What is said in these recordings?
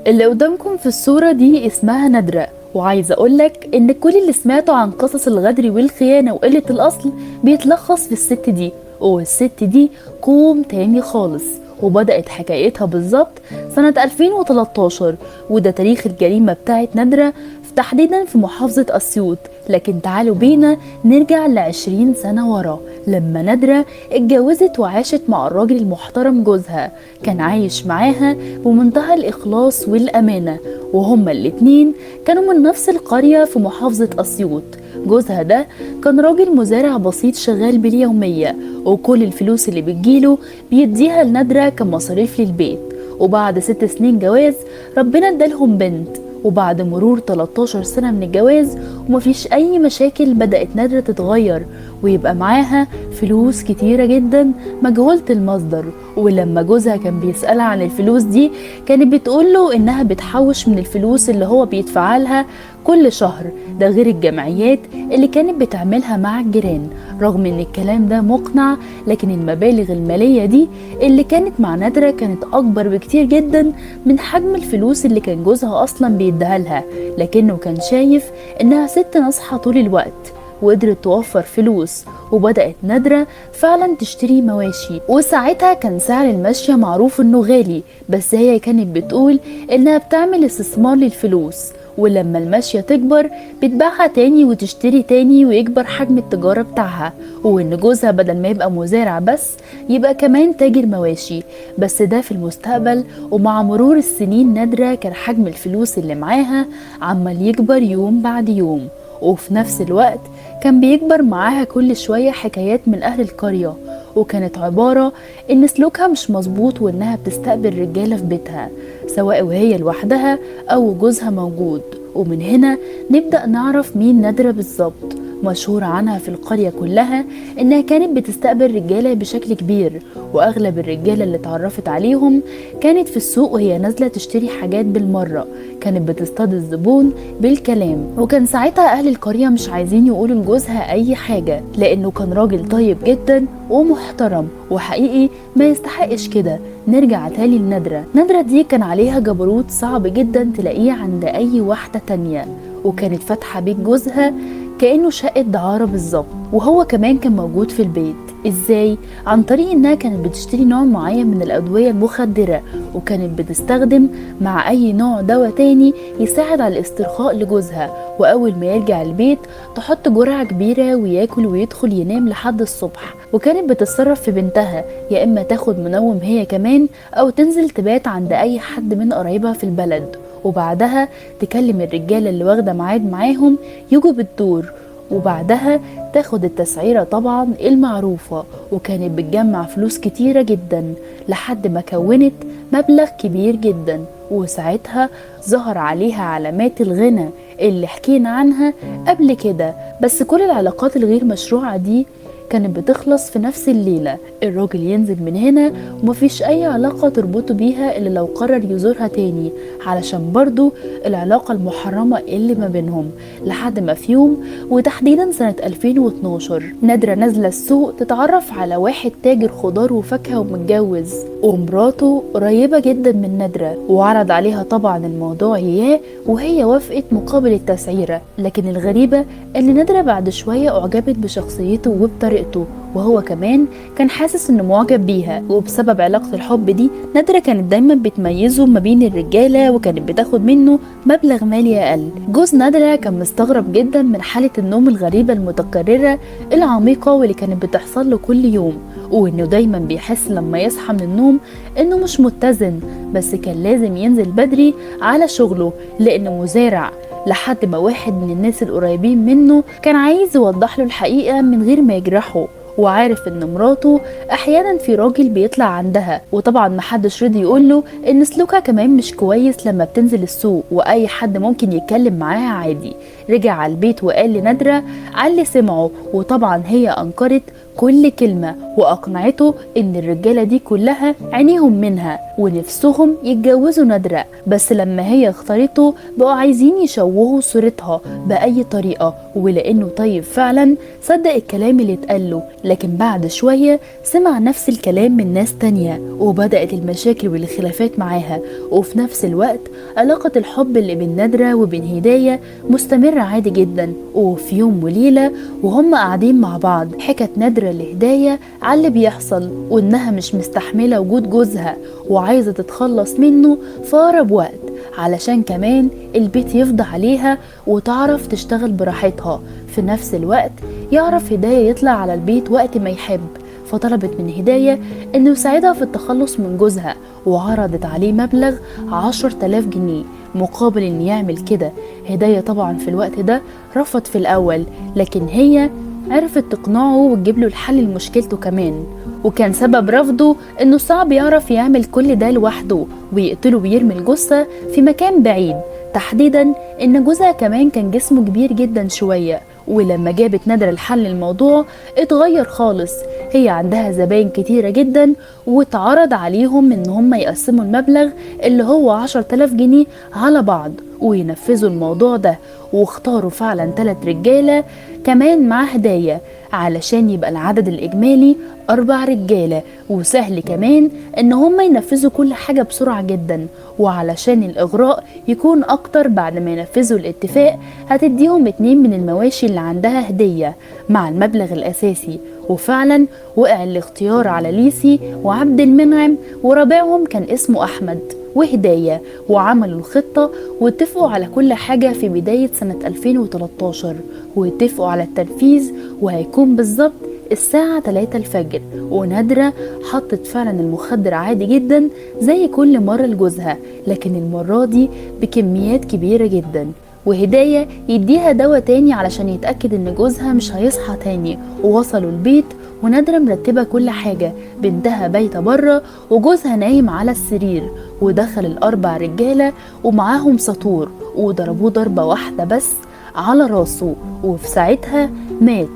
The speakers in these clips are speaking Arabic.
اللي قدامكم في الصورة دي اسمها نادرة، وعايزة أقولك إن كل اللي سمعته عن قصص الغدر والخيانة وقلة الأصل بيتلخص في الست دي، والست دي كوم تاني خالص. وبدأت حكايتها بالظبط سنة 2013، وده تاريخ الجريمة بتاعت نادرة تحديدا في محافظة أسيوط. لكن تعالوا بينا نرجع ل20 سنة ورا، لما نادرة اتجوزت وعاشت مع الراجل المحترم جوزها. كان عايش معاها بمنتهى الإخلاص والأمانة، وهما الاتنين كانوا من نفس القرية في محافظة أسيوط. جوزها ده كان راجل مزارع بسيط شغال باليومية، وكل الفلوس اللي بتجيله بيديها لنادرة كمصاريف للبيت. وبعد 6 سنين جواز ربنا ادالهم بنت، وبعد مرور 13 سنة من الجواز ومفيش أي مشاكل بدأت نادرة تتغير ويبقى معاها فلوس كتيرة جدا مجهولة المصدر. ولما جوزها كان بيسألها عن الفلوس دي كانت بتقوله إنها بتحوش من الفلوس اللي هو بيدفعها لها كل شهر، ده غير الجمعيات اللي كانت بتعملها مع الجيران. رغم ان الكلام ده مقنع، لكن المبالغ المالية دي اللي كانت مع نادرة كانت اكبر بكتير جدا من حجم الفلوس اللي كان جوزها اصلا بيديها لها. لكنه كان شايف انها ست ناصحة طول الوقت وقدرت توفر فلوس، وبدأت نادرة فعلا تشتري مواشي. وساعتها كان سعر الماشية معروف انه غالي، بس هي كانت بتقول انها بتعمل استثمار للفلوس، ولما الماشية تكبر بتبيعها تاني وتشتري تاني ويكبر حجم التجارة بتاعها. وان جوزها بدل ما يبقى مزارع بس يبقى كمان تاجر مواشي، بس ده في المستقبل. ومع مرور السنين نادرة كان حجم الفلوس اللي معاها عمال يكبر يوم بعد يوم، وفي نفس الوقت كان بيكبر معاها كل شوية حكايات من أهل القرية، وكانت عبارة إن سلوكها مش مظبوط وإنها بتستقبل رجالة في بيتها سواء وهي لوحدها أو جوزها موجود. ومن هنا نبدأ نعرف مين نادرة بالظبط. مشهور عنها في القرية كلها إنها كانت بتستقبل رجالة بشكل كبير، وأغلب الرجالة اللي اتعرفت عليهم كانت في السوق وهي نازلة تشتري حاجات بالمرة. كانت بتصطاد الزبون بالكلام، وكان ساعتها أهل القرية مش عايزين يقولوا لجوزها أي حاجة لأنه كان راجل طيب جدا ومحترم وحقيقي ما يستحقش كده. نرجع تاني لنادرة. نادرة دي كان عليها جبروت صعب جدا تلاقيه عند أي واحدة تانية، وكانت فاتحة بيت جوزها كأنه شقة دعارة بالظبط، وهو كمان كان موجود في البيت. ازاي؟ عن طريق انها كانت بتشتري نوع معين من الأدوية المخدرة، وكانت بتستخدم مع اي نوع دواء تاني يساعد على الاسترخاء لجوزها. واول ما يرجع البيت تحط جرعة كبيرة وياكل ويدخل ينام لحد الصبح. وكانت بتتصرف في بنتها، يا اما تاخد منوم هي كمان او تنزل تبات عند اي حد من قرايبها في البلد، وبعدها تكلم الرجالة اللي واخدة ميعاد معاهم يجوا بالدور، وبعدها تاخد التسعيرة طبعا المعروفة. وكانت بتجمع فلوس كتيرة جدا لحد ما كونت مبلغ كبير جدا، وساعتها ظهر عليها علامات الغنى اللي حكينا عنها قبل كده. بس كل العلاقات الغير مشروعة دي كانت بتخلص في نفس الليلة. الراجل ينزل من هنا ومفيش أي علاقة تربطه بيها إلا لو قرر يزورها تاني، علشان برضو العلاقة المحرمة اللي ما بينهم. لحد ما في يوم وتحديدا سنة 2012 نادرة نازلة السوق تتعرف على واحد تاجر خضار وفاكهة ومتجوز، ومراته قريبة جدا من نادرة، وعرض عليها طبعا الموضوع إياه وهي وافقت مقابل التسعيرة. لكن الغريبة إن نادرة بعد شوية أعجبت بشخصيته وبطريقته، وهو كمان كان حاسس انه معجب بيها. وبسبب علاقة الحب دي نادرة كانت دايما بتميزه ما بين الرجالة، وكانت بتاخد منه مبلغ مالي اقل. جوز نادرة كان مستغرب جدا من حالة النوم الغريبة المتكررة العميقة واللي كانت بتحصل له كل يوم، وانه دايما بيحس لما يصحى من النوم انه مش متزن، بس كان لازم ينزل بدري على شغله لانه مزارع. لحد ما واحد من الناس القريبين منه كان عايز يوضح له الحقيقة من غير ما يجرحه، وعارف ان مراته احيانا في راجل بيطلع عندها، وطبعا محدش رضي يقوله ان سلوكها كمان مش كويس لما بتنزل السوق واي حد ممكن يتكلم معاها عادي. رجع على البيت وقال لنادرة على اللي سمعه، وطبعا هي انكرت كل كلمة وأقنعته إن الرجالة دي كلها عينيهم منها ونفسهم يتجوزوا نادرة، بس لما هي اختارته بقوا عايزين يشوهوا صورتها بأي طريقة. ولأنه طيب فعلا صدق الكلام اللي اتقاله، لكن بعد شوية سمع نفس الكلام من ناس تانية وبدأت المشاكل والخلافات معاها. وفي نفس الوقت علاقة الحب اللي بين نادرة وبين هداية مستمرة عادي جدا. وفي يوم وليلة وهم قاعدين مع بعض حكت نادرة لهداية على اللي بيحصل، وإنها مش مستحملة وجود جوزها وعايزة تتخلص منه في أقرب وقت علشان كمان البيت يفضى عليها وتعرف تشتغل براحتها. في نفس الوقت يعرف هداية يطلع على البيت وقت ما يحب، فطلبت من هداية انه يساعدها في التخلص من جوزها، وعرضت عليه مبلغ 10,000 جنيه مقابل ان يعمل كده. هداية طبعا في الوقت ده رفض في الاول، لكن هي عرفت تقنعه وتجيب له الحل لمشكلته كمان. وكان سبب رفضه انه صعب يعرف يعمل كل ده لوحده ويقتله ويرمي الجثة في مكان بعيد، تحديدا ان جوزها كمان كان جسمه كبير جدا شوية. ولما جابت نادرة الحل الموضوع اتغير خالص. هي عندها زباين كتيرة جدا واتعرض عليهم ان هم يقسموا المبلغ اللي هو 10,000 جنيه على بعض وينفذوا الموضوع ده، واختاروا فعلا 3 رجالة كمان مع هداية علشان يبقى العدد الإجمالي 4 رجالة، وسهل كمان ان هم ينفذوا كل حاجة بسرعة جدا. وعلشان الإغراء يكون أكتر بعد ما ينفذوا الاتفاق هتديهم 2 من المواشي اللي عندها هدية مع المبلغ الأساسي. وفعلا وقع الاختيار على ليسي وعبد المنعم، ورابعهم كان اسمه أحمد وهداية، وعملوا الخطة واتفقوا على كل حاجة في بداية سنة 2013، واتفقوا على التنفيذ وهيكون بالظبط الساعة 3 الفجر. ونادرة حطت فعلا المخدر عادي جدا زي كل مرة لجوزها، لكن المرة دي بكميات كبيرة جدا. وهداية يديها دواء تاني علشان يتأكد ان جوزها مش هيصحى تاني. ووصلوا البيت ونادرة مرتبة كل حاجة، بنتها بايتة بره وجوزها نايم على السرير. ودخل ال4 رجالة ومعاهم سطور وضربوه ضربة واحدة بس على راسه، وفي ساعتها مات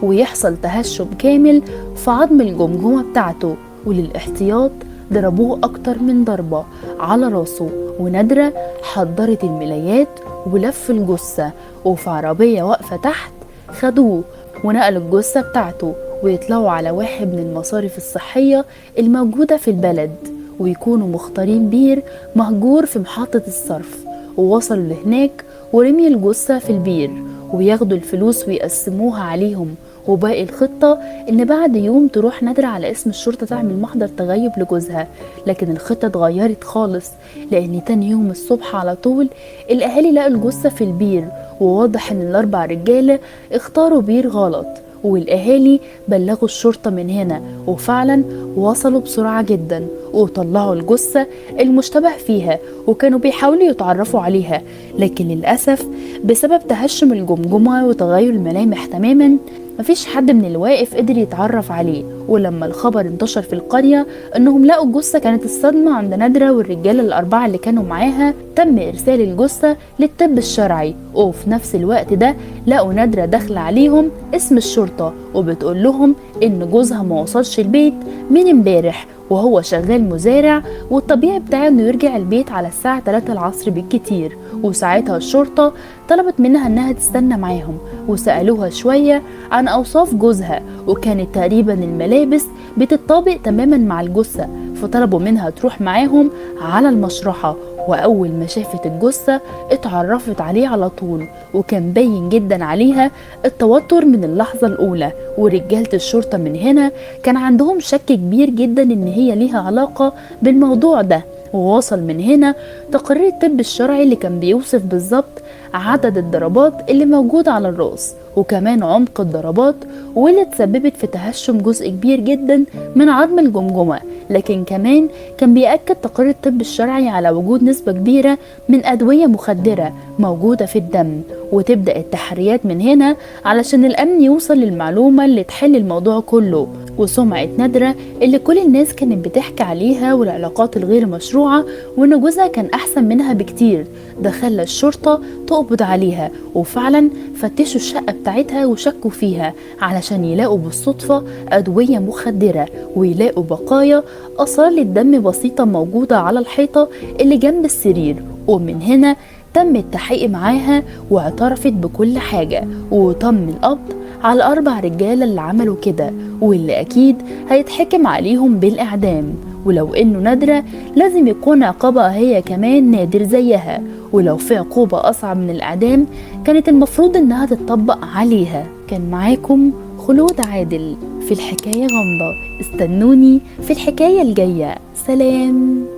ويحصل تهشم كامل في عظم الجمجمة بتاعته. وللاحتياط ضربوه أكتر من ضربة على راسه. ونادرة حضرت الملايات ولف الجثة، وفي عربية واقفة تحت خدوه ونقلوا الجثة بتاعته ويطلعوا على واحد من المصارف الصحية الموجودة في البلد، ويكونوا مختارين بير مهجور في محطة الصرف. ووصلوا لهناك ورمي الجثة في البير وياخدوا الفلوس ويقسموها عليهم. وباقي الخطة ان بعد يوم تروح نادرة على اسم الشرطة تعمل محضر تغيب لجوزها، لكن الخطة اتغيرت خالص لان تاني يوم الصبح على طول الاهالي لقوا الجثة في البير. وواضح ان ال4 رجالة اختاروا بير غلط، والاهالي بلغوا الشرطة من هنا، وفعلا وصلوا بسرعة جدا وطلعوا الجثة المشتبه فيها وكانوا بيحاولوا يتعرفوا عليها، لكن للأسف بسبب تهشم الجمجمة وتغير الملامح تماما مفيش حد من الواقف قدر يتعرف عليه. ولما الخبر انتشر في القرية انهم لقوا الجثة كانت الصدمة عند نادرة والرجالة ال4 اللي كانوا معاها تم ارسال الجثة للطب الشرعي. وفي نفس الوقت ده لقوا نادرة داخلة عليهم اسم الشرطة وبتقول لهم ان جوزها ما وصلش البيت من امبارح وهو شغال مزارع، والطبيعي بتاعه انه يرجع البيت على الساعة 3 العصر بالكتير. وساعتها الشرطة طلبت منها انها تستنى معاهم وسألوها شوية عن اوصاف جوزها، وكانت تقريبا الملابس بتطابق تماما مع الجثة، فطلبوا منها تروح معاهم على المشرحة. واول ما شافت الجثة اتعرفت عليه على طول، وكان باين جدا عليها التوتر من اللحظة الاولى. ورجالة الشرطة من هنا كان عندهم شك كبير جدا ان هي ليها علاقة بالموضوع ده. ووصل من هنا تقرير الطب الشرعي اللي كان بيوصف بالظبط عدد الضربات اللي موجودة على الرأس وكمان عمق الضربات، واللي تسببت في تهشم جزء كبير جدا من عظم الجمجمة. لكن كمان كان بيأكد تقرير الطب الشرعي على وجود نسبة كبيرة من أدوية مخدرة موجودة في الدم. وتبدأ التحريات من هنا علشان الأمن يوصل للمعلومة اللي تحل الموضوع كله. وسمعة نادرة اللي كل الناس كانت بتحكي عليها والعلاقات الغير مشروعة وإن جوزها كان أحسن منها بكتير ده خلى الشرطة تقبض عليها، وفعلا فتشوا الشقة بتاعتها وشكوا فيها علشان يلاقوا بالصدفة أدوية مخدرة ويلاقوا بقايا آثار للدم بسيطة موجودة على الحيطة اللي جنب السرير. ومن هنا تم التحقيق معاها واعترفت بكل حاجة، وتم القبض على 4 رجالة اللي عملوا كده واللي أكيد هيتحكم عليهم بالإعدام. ولو إنه نادرة لازم يكون عقابها هي كمان نادر زيها، ولو في عقوبة أصعب من الإعدام كانت المفروض إنها تتطبق عليها. كان معاكم خلود عادل في الحكاية غامضة، استنوني في الحكاية الجاية. سلام.